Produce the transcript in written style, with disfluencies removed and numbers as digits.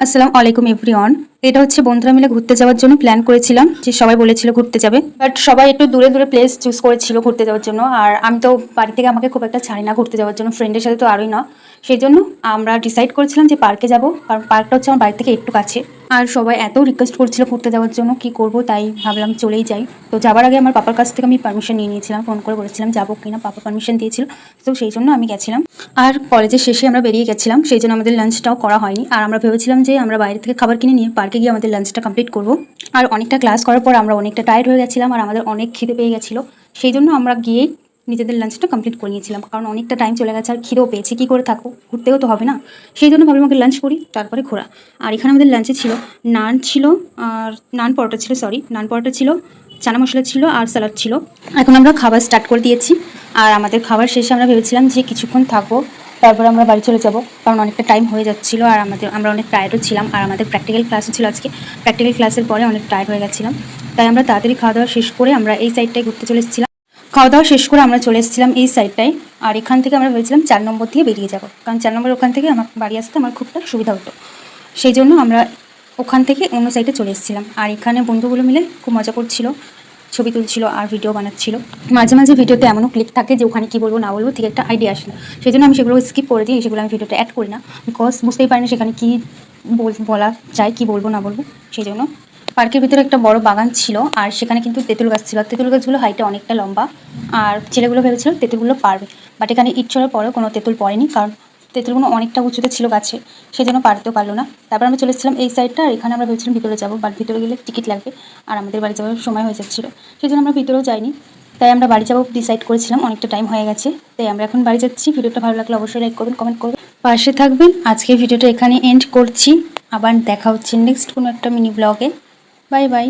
আসসালামু আলাইকুম এভরিওয়ান। এটা হচ্ছে বন্ধুরা মিলে ঘুরতে যাওয়ার জন্য প্ল্যান করেছিলাম, যে সবাই বলেছিল ঘুরতে যাবে, বাট সবাই একটু দূরে দূরে প্লেস চুজ করেছিল ঘুরতে যাওয়ার জন্য। আর আমি তো বাড়ি থেকে আমাকে খুব একটা ছাড়ি না ঘুরতে যাওয়ার জন্য, ফ্রেন্ডের সাথে তো আরোই না। সেই জন্য আমরা ডিসাইড করেছিলাম যে পার্কে যাব, কারণ পার্কটা হচ্ছে আমার বাড়ি থেকে একটু কাছে। আর সবাই এত রিকোয়েস্ট করছিল ঘুরতে যাওয়ার জন্য, কি করব, তাই ভাবলাম চলেই যাই। তো যাওয়ার আগে আমার পাপার কাছ থেকে আমি পারমিশন নিয়ে নিয়েছিলাম, ফোন করে বলেছিলাম যাবো কিনা, পাপা পারমিশন দিয়েছিল। তো সেই জন্য আমি গেছিলাম। আর কলেজের শেষে আমরা বেরিয়ে গেছিলাম, সেই জন্য আমাদের লাঞ্চটাও করা হয়নি। আর আমরা ভেবেছিলাম যে আমরা বাইরে থেকে খাবার কিনে নিয়ে পার্কে গিয়ে আমাদের লাঞ্চটা কমপ্লিট করব। আর অনেকটা ক্লাস করার পর আমরা অনেকটা টায়ার্ড হয়ে গেছিলাম, আর আমাদের অনেক খিদে পেয়ে গেছিলো। সেই জন্য আমরা গিয়ে নিজেদের লাঞ্চটা কমপ্লিট করে নিয়েছিলাম, কারণ অনেকটা টাইম চলে গেছে আর খিদেও পেয়েছি, কী করে থাকো, ঘুরতেও তো হবে না। সেই জন্য ভাবলাম আমাকে লাঞ্চ করি, তারপরে ঘোরা। আর এখানে আমাদের লাঞ্চে ছিল নান ছিল, আর নান পরোটা ছিল, নান পরোটা ছিল, চানা মশলা ছিল, আর স্যালাড ছিল। এখন আমরা খাবার স্টার্ট করে দিয়েছি। আর আমাদের খাবার শেষে আমরা ভেবেছিলাম যে কিছুক্ষণ থাকবো, তারপরে আমরা বাড়ি চলে যাব, কারণ অনেকটা টাইম হয়ে যাচ্ছিলো। আর আমরা অনেক টায়ার্ডও ছিলাম, আর আমাদের প্র্যাকটিক্যাল ক্লাসও ছিল আজকে। প্র্যাকটিক্যাল ক্লাসের পরে অনেক টায়ার্ড হয়ে গেছিলাম, তাই আমরা তাড়াতাড়ি খাওয়া দাওয়া শেষ করে আমরা এই সাইডটায় ঘুরতে চলে এসেছিলাম। খাওয়া দাওয়া শেষ করে আমরা চলে এসেছিলাম এই সাইডটায়। আর এখান থেকে আমরা ভেবেছিলাম 4 নম্বর দিয়ে বেরিয়ে যাব, কারণ 4 নম্বর ওখান থেকে আমার বাড়ি আসতে আমার খুবটা সুবিধা হতো। সেই জন্য আমরা ওখান থেকে অন্য সাইডে চলে এসেছিলাম। আর এখানে বন্ধুগুলো মিলে খুব মজা করছিল, ছবি তুলছিল আর ভিডিও বানাচ্ছিল। মাঝে মাঝে ভিডিওতে এমনও ক্লিক থাকে যে ওখানে কী বলবো না বলবো ঠিক একটা আইডিয়া আসে না, সেই জন্য আমি সেগুলো স্কিপ করে দিই, সেগুলো আমি ভিডিওতে অ্যাড করি না, বিকজ বুঝতেই পারি না সেখানে কী বলা যায়, কী বলবো না বলবো। সেই জন্য পার্কের ভিতরে একটা বড় বাগান ছিল, আর সেখানে কিন্তু তেঁতুল গাছ ছিল। তেঁতুল গাছগুলো হাইটে অনেকটা লম্বা, আর ছেলেগুলো ভেবেছিল তেঁতুলগুলো পারবে, বাট এখানে ইট ছড়ার পরেও কোনো তেঁতুল পড়েনি, কারণ তেঁতুলগুলো অনেকটা উঁচুতে ছিল গাছে, সেই জন্য পারতেও পারলো না। তারপর আমরা চলে এসেছিলাম এই সাইডটা, আর এখানে আমরা ভেবেছিলাম ভিতরে যাবো, বাট ভিতরে গেলে টিকিট লাগবে, আর আমাদের বাড়ি যাওয়ার সময় হয়ে যাচ্ছিলো, সেই জন্য আমরা ভিতরেও যাইনি। তাই আমরা বাড়ি যাবো ডিসাইড করেছিলাম, অনেকটা টাইম হয়ে গেছে, তাই আমরা এখন বাড়ি যাচ্ছি। ভিডিওটা ভালো লাগলে অবশ্যই লাইক করবেন, কমেন্ট করবেন, পাশে থাকবেন। আজকে ভিডিওটা এখানে এন্ড করছি, আবার দেখা হচ্ছে নেক্সট কোনো একটা মিনি ব্লগে। Bye bye.